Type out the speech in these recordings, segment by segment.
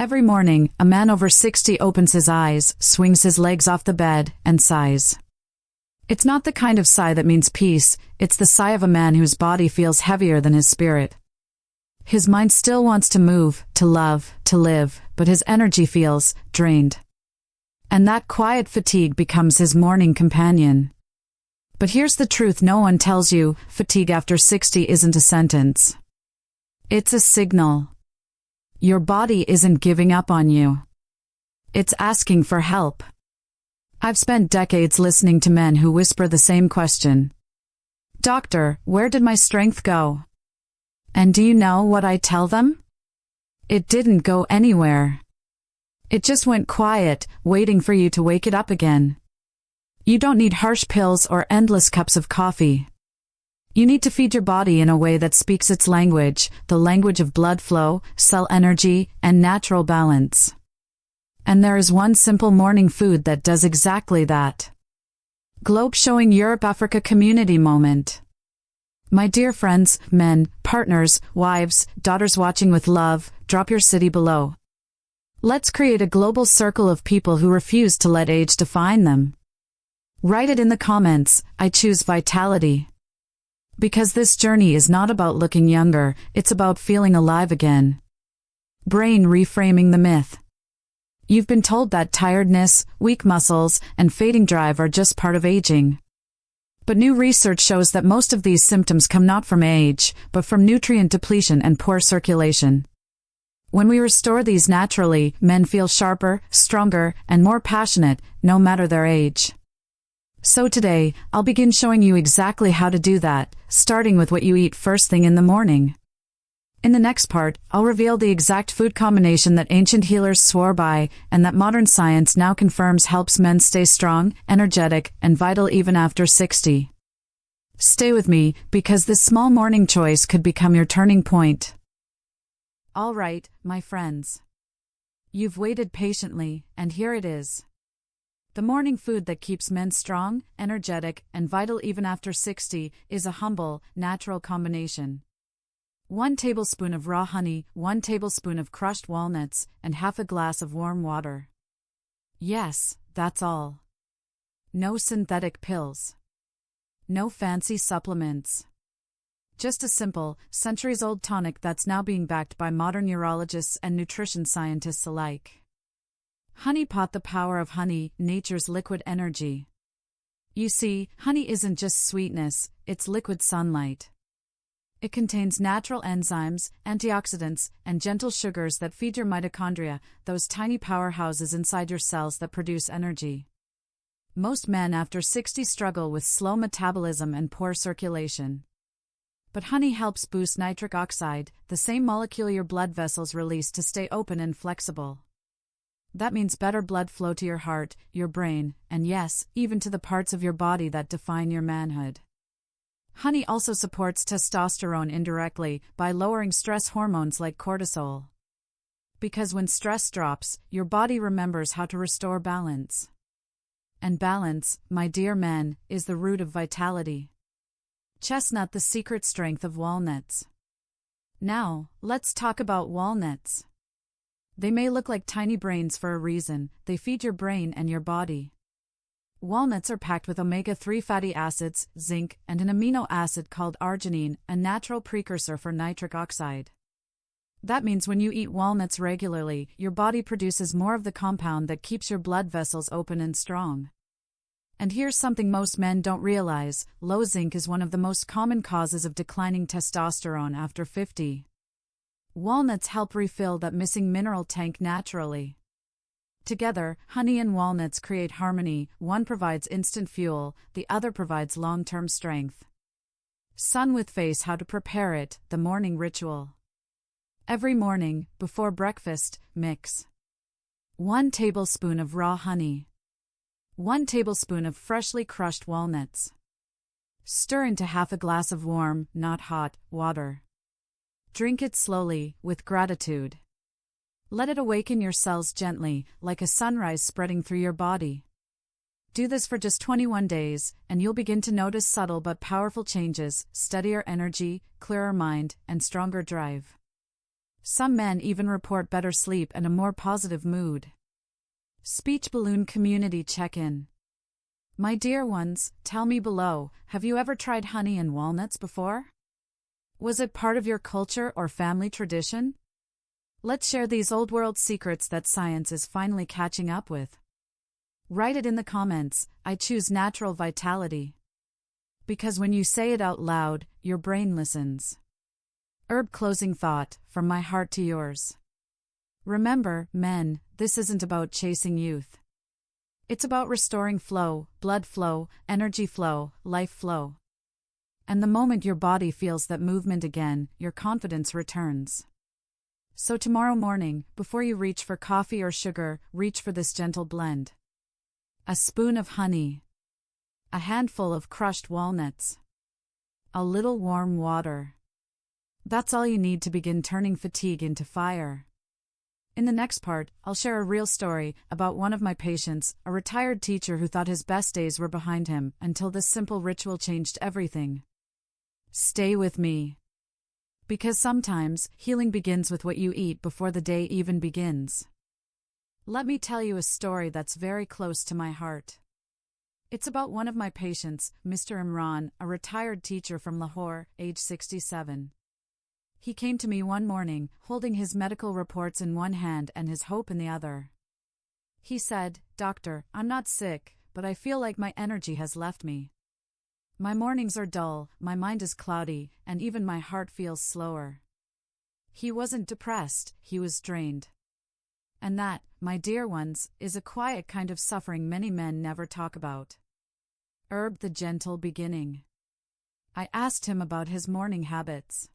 Every morning, a man over 60 opens his eyes, swings his legs off the bed, and sighs. It's not the kind of sigh that means peace, it's the sigh of a man whose body feels heavier than his spirit. His mind still wants to move, to love, to live, but his energy feels drained. And that quiet fatigue becomes his morning companion. But here's the truth no one tells you: fatigue after 60 isn't a sentence. It's a signal. Your body isn't giving up on you. It's asking for help. I've spent decades listening to men who whisper the same question. "Doctor, where did my strength go?" And do you know what I tell them? It didn't go anywhere. It just went quiet, waiting for you to wake it up again. You don't need harsh pills or endless cups of coffee. You need to feed your body in a way that speaks its language, the language of blood flow, cell energy, and natural balance. And there is one simple morning food that does exactly that. Globe showing Europe-Africa community moment. My dear friends, men, partners, wives, daughters watching with love, drop your city below. Let's create a global circle of people who refuse to let age define them. Write it in the comments: I choose vitality. Because this journey is not about looking younger, it's about feeling alive again. Brain reframing the myth. You've been told that tiredness, weak muscles, and fading drive are just part of aging. But new research shows that most of these symptoms come not from age, but from nutrient depletion and poor circulation. When we restore these naturally, men feel sharper, stronger, and more passionate, no matter their age. So today, I'll begin showing you exactly how to do that, starting with what you eat first thing in the morning. In the next part, I'll reveal the exact food combination that ancient healers swore by, and that modern science now confirms helps men stay strong, energetic, and vital even after 60. Stay with me, because this small morning choice could become your turning point. All right, my friends. You've waited patiently, and here it is. The morning food that keeps men strong, energetic, and vital even after 60 is a humble, natural combination. 1 tablespoon of raw honey, 1 tablespoon of crushed walnuts, and half a glass of warm water. Yes, that's all. No synthetic pills. No fancy supplements. Just a simple, centuries-old tonic that's now being backed by modern urologists and nutrition scientists alike. Honey pot, the power of honey, nature's liquid energy. You see, honey isn't just sweetness, it's liquid sunlight. It contains natural enzymes, antioxidants, and gentle sugars that feed your mitochondria, those tiny powerhouses inside your cells that produce energy. Most men after 60 struggle with slow metabolism and poor circulation. But honey helps boost nitric oxide, the same molecule your blood vessels release to stay open and flexible. That means better blood flow to your heart, your brain, and yes, even to the parts of your body that define your manhood. Honey also supports testosterone indirectly by lowering stress hormones like cortisol. Because when stress drops, your body remembers how to restore balance. And balance, my dear men, is the root of vitality. Chestnut, the secret strength of walnuts. Now, let's talk about walnuts. They may look like tiny brains for a reason. They feed your brain and your body. Walnuts are packed with omega-3 fatty acids, zinc, and an amino acid called arginine, a natural precursor for nitric oxide. That means when you eat walnuts regularly, your body produces more of the compound that keeps your blood vessels open and strong. And here's something most men don't realize: low zinc is one of the most common causes of declining testosterone after 50. Walnuts help refill that missing mineral tank naturally. Together, honey and walnuts create harmony. One provides instant fuel, the other provides long-term strength. Sun with face: how to prepare it, the morning ritual. Every morning, before breakfast, mix 1 tablespoon of raw honey, 1 tablespoon of freshly crushed walnuts. Stir into half a glass of warm, not hot, water. Drink it slowly, with gratitude. Let it awaken your cells gently, like a sunrise spreading through your body. Do this for just 21 days, and you'll begin to notice subtle but powerful changes: steadier energy, clearer mind, and stronger drive. Some men even report better sleep and a more positive mood. Speech balloon community check-in. My dear ones, tell me below, have you ever tried honey and walnuts before? Was it part of your culture or family tradition? Let's share these old-world secrets that science is finally catching up with. Write it in the comments. I choose natural vitality. Because when you say it out loud, your brain listens. Herb closing thought, from my heart to yours. Remember, men, this isn't about chasing youth. It's about restoring flow, blood flow, energy flow, life flow. And the moment your body feels that movement again, your confidence returns. So tomorrow morning, before you reach for coffee or sugar, reach for this gentle blend. A spoon of honey. A handful of crushed walnuts. A little warm water. That's all you need to begin turning fatigue into fire. In the next part, I'll share a real story about one of my patients, a retired teacher who thought his best days were behind him until this simple ritual changed everything. Stay with me. Because sometimes, healing begins with what you eat before the day even begins. Let me tell you a story that's very close to my heart. It's about one of my patients, Mr. Imran, a retired teacher from Lahore, age 67. He came to me one morning, holding his medical reports in one hand and his hope in the other. He said, "Doctor, I'm not sick, but I feel like my energy has left me. My mornings are dull, my mind is cloudy, and even my heart feels slower." He wasn't depressed, he was drained. And that, my dear ones, is a quiet kind of suffering many men never talk about. Herb the gentle beginning. I asked him about his morning habits.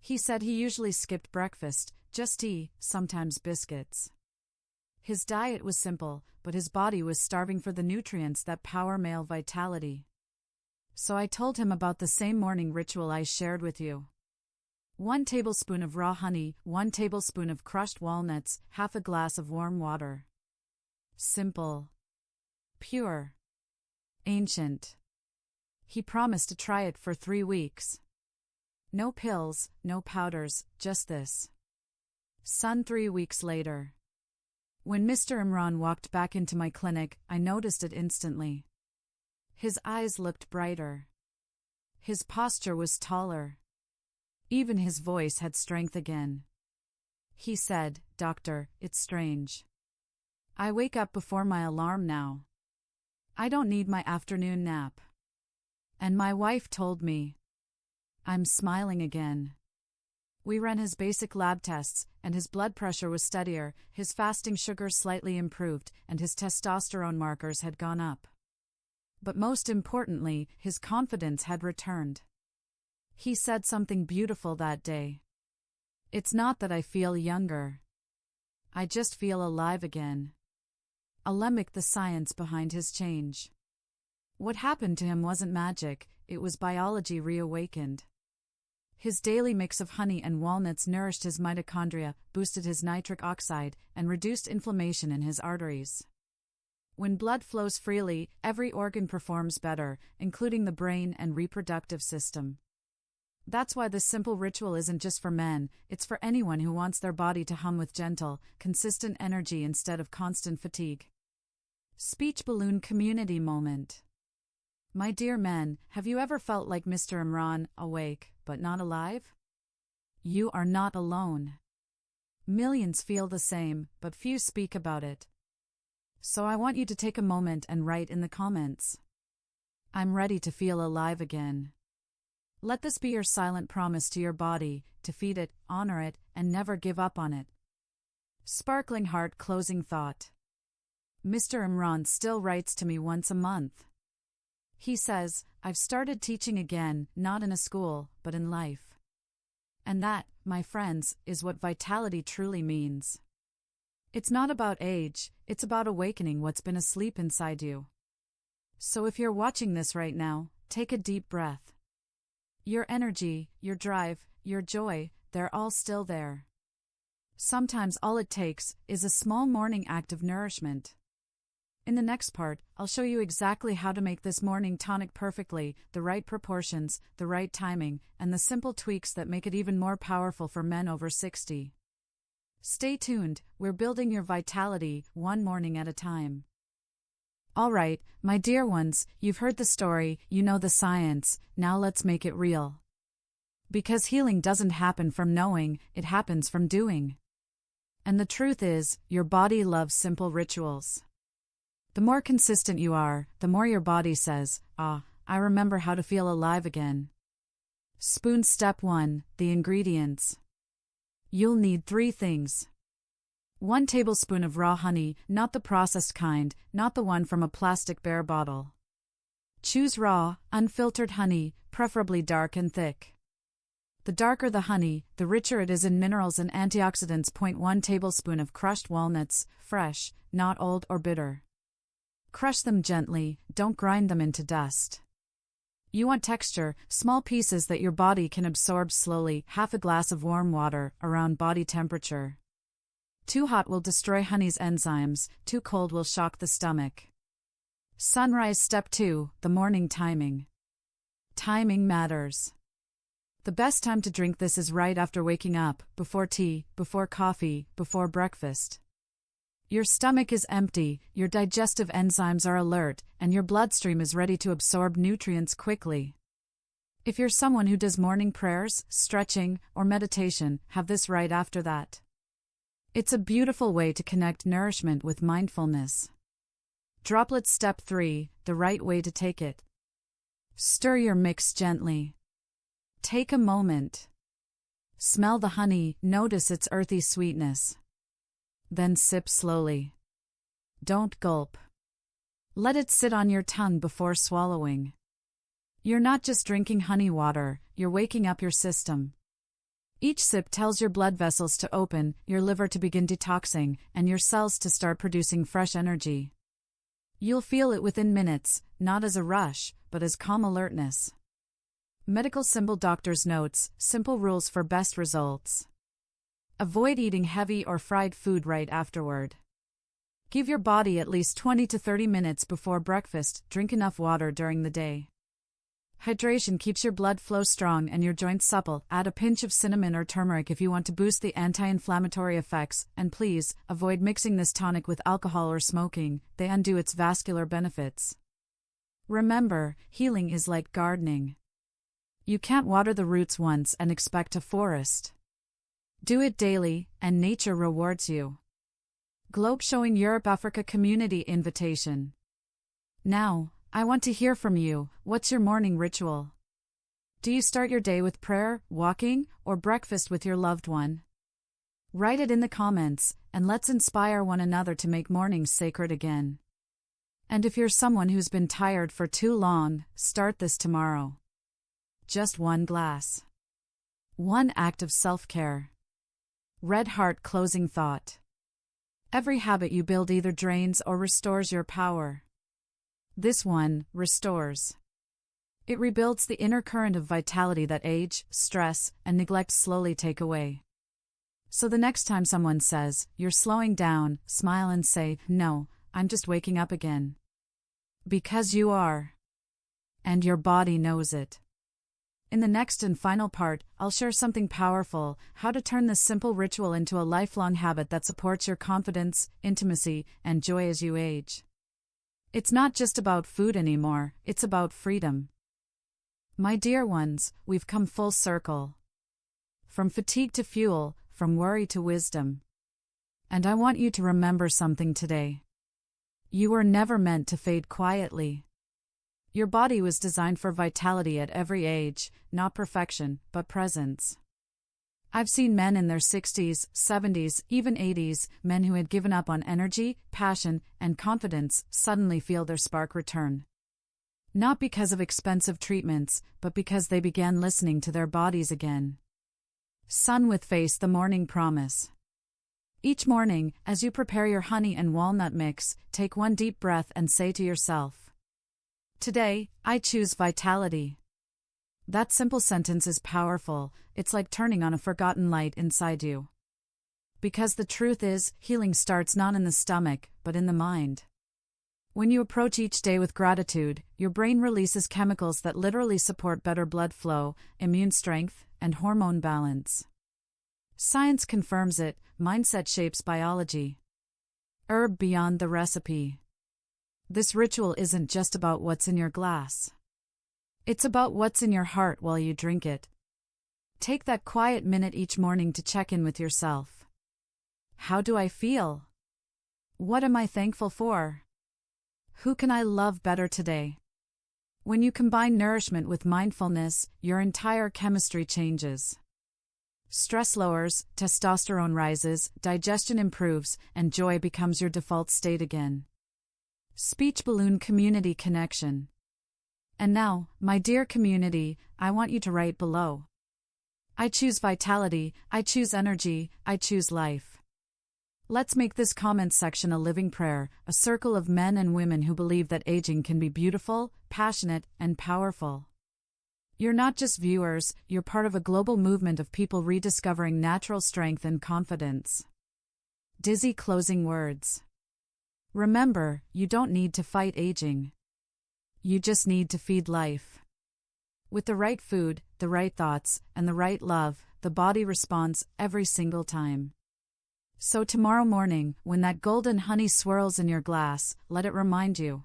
He said he usually skipped breakfast, just tea, sometimes biscuits. His diet was simple, but his body was starving for the nutrients that power male vitality. So I told him about the same morning ritual I shared with you. 1 tablespoon of raw honey, 1 tablespoon of crushed walnuts, half a glass of warm water. Simple. Pure. Ancient. He promised to try it for 3 weeks. No pills, no powders, just this. Son 3 weeks later. When Mr. Imran walked back into my clinic, I noticed it instantly. His eyes looked brighter. His posture was taller. Even his voice had strength again. He said, "Doctor, it's strange. I wake up before my alarm now. I don't need my afternoon nap. And my wife told me." I'm smiling again. We ran his basic lab tests, and his blood pressure was steadier, his fasting sugar slightly improved, and his testosterone markers had gone up. But most importantly, his confidence had returned. He said something beautiful that day. "It's not that I feel younger. I just feel alive again." I'll mimic the science behind his change. What happened to him wasn't magic, it was biology reawakened. His daily mix of honey and walnuts nourished his mitochondria, boosted his nitric oxide, and reduced inflammation in his arteries. When blood flows freely, every organ performs better, including the brain and reproductive system. That's why this simple ritual isn't just for men, it's for anyone who wants their body to hum with gentle, consistent energy instead of constant fatigue. Speech balloon community moment. My dear men, have you ever felt like Mr. Imran, awake, but not alive? You are not alone. Millions feel the same, but few speak about it. So I want you to take a moment and write in the comments. I'm ready to feel alive again. Let this be your silent promise to your body, to feed it, honor it, and never give up on it. Sparkling heart closing thought. Mr. Imran still writes to me once a month. He says, "I've started teaching again, not in a school, but in life." And that, my friends, is what vitality truly means. It's not about age, it's about awakening what's been asleep inside you. So if you're watching this right now, take a deep breath. Your energy, your drive, your joy, they're all still there. Sometimes all it takes is a small morning act of nourishment. In the next part, I'll show you exactly how to make this morning tonic perfectly, the right proportions, the right timing, and the simple tweaks that make it even more powerful for men over 60. Stay tuned, we're building your vitality, one morning at a time. Alright, my dear ones, you've heard the story, you know the science, now let's make it real. Because healing doesn't happen from knowing, it happens from doing. And the truth is, your body loves simple rituals. The more consistent you are, the more your body says, I remember how to feel alive again. Spoon step 1, the ingredients. You'll need 3 things. 1 tablespoon of raw honey, not the processed kind, not the one from a plastic bear bottle. Choose raw, unfiltered honey, preferably dark and thick. The darker the honey, the richer it is in minerals and antioxidants. 1 tablespoon of crushed walnuts, fresh, not old or bitter. Crush them gently, don't grind them into dust. You want texture, small pieces that your body can absorb slowly. Half a glass of warm water, around body temperature. Too hot will destroy honey's enzymes, too cold will shock the stomach. Sunrise step 2, the morning timing. Timing matters. The best time to drink this is right after waking up, before tea, before coffee, before breakfast. Your stomach is empty, your digestive enzymes are alert, and your bloodstream is ready to absorb nutrients quickly. If you're someone who does morning prayers, stretching, or meditation, have this right after that. It's a beautiful way to connect nourishment with mindfulness. Droplet step 3, the right way to take it. Stir your mix gently. Take a moment. Smell the honey, notice its earthy sweetness. Then sip slowly. Don't gulp. Let it sit on your tongue before swallowing. You're not just drinking honey water, you're waking up your system. Each sip tells your blood vessels to open, your liver to begin detoxing, and your cells to start producing fresh energy. You'll feel it within minutes, not as a rush, but as calm alertness. Medical symbol doctor's notes, simple rules for best results. Avoid eating heavy or fried food right afterward. Give your body at least 20 to 30 minutes before breakfast, drink enough water during the day. Hydration keeps your blood flow strong and your joints supple. Add a pinch of cinnamon or turmeric if you want to boost the anti-inflammatory effects, and please, avoid mixing this tonic with alcohol or smoking, they undo its vascular benefits. Remember, healing is like gardening. You can't water the roots once and expect a forest. Do it daily, and nature rewards you. Globe showing Europe-Africa community invitation. Now, I want to hear from you. What's your morning ritual? Do you start your day with prayer, walking, or breakfast with your loved one? Write it in the comments, and let's inspire one another to make mornings sacred again. And if you're someone who's been tired for too long, start this tomorrow. Just 1 glass. 1 act of self-care. Red heart closing thought. Every habit you build either drains or restores your power. This one restores. It rebuilds the inner current of vitality that age, stress, and neglect slowly take away. So the next time someone says, "You're slowing down," smile and say, "No, I'm just waking up again." Because you are. And your body knows it. In the next and final part, I'll share something powerful, how to turn this simple ritual into a lifelong habit that supports your confidence, intimacy, and joy as you age. It's not just about food anymore, it's about freedom. My dear ones, we've come full circle. From fatigue to fuel, from worry to wisdom. And I want you to remember something today. You were never meant to fade quietly. Your body was designed for vitality at every age, not perfection, but presence. I've seen men in their 60s, 70s, even 80s, men who had given up on energy, passion, and confidence, suddenly feel their spark return. Not because of expensive treatments, but because they began listening to their bodies again. Sun with Face, the morning promise. Each morning, as you prepare your honey and walnut mix, take 1 deep breath and say to yourself, "Today, I choose vitality." That simple sentence is powerful. It's like turning on a forgotten light inside you. Because the truth is, healing starts not in the stomach, but in the mind. When you approach each day with gratitude, your brain releases chemicals that literally support better blood flow, immune strength, and hormone balance. Science confirms it, mindset shapes biology. Herb beyond the recipe. This ritual isn't just about what's in your glass. It's about what's in your heart while you drink it. Take that quiet minute each morning to check in with yourself. How do I feel? What am I thankful for? Who can I love better today? When you combine nourishment with mindfulness, your entire chemistry changes. Stress lowers, testosterone rises, digestion improves, and joy becomes your default state again. Speech balloon community connection. And now, my dear community, I want you to write below. I choose vitality, I choose energy, I choose life. Let's make this comment section a living prayer, a circle of men and women who believe that aging can be beautiful, passionate, and powerful. You're not just viewers, you're part of a global movement of people rediscovering natural strength and confidence. Dizzy closing words. Remember, you don't need to fight aging. You just need to feed life. With the right food, the right thoughts, and the right love, the body responds every single time. So tomorrow morning, when that golden honey swirls in your glass, let it remind you.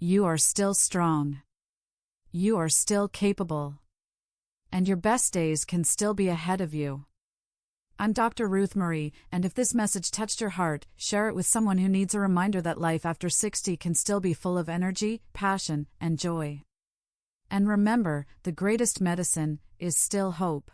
You are still strong. You are still capable. And your best days can still be ahead of you. I'm Dr. Ruth Marie, and if this message touched your heart, share it with someone who needs a reminder that life after 60 can still be full of energy, passion, and joy. And remember, the greatest medicine is still hope.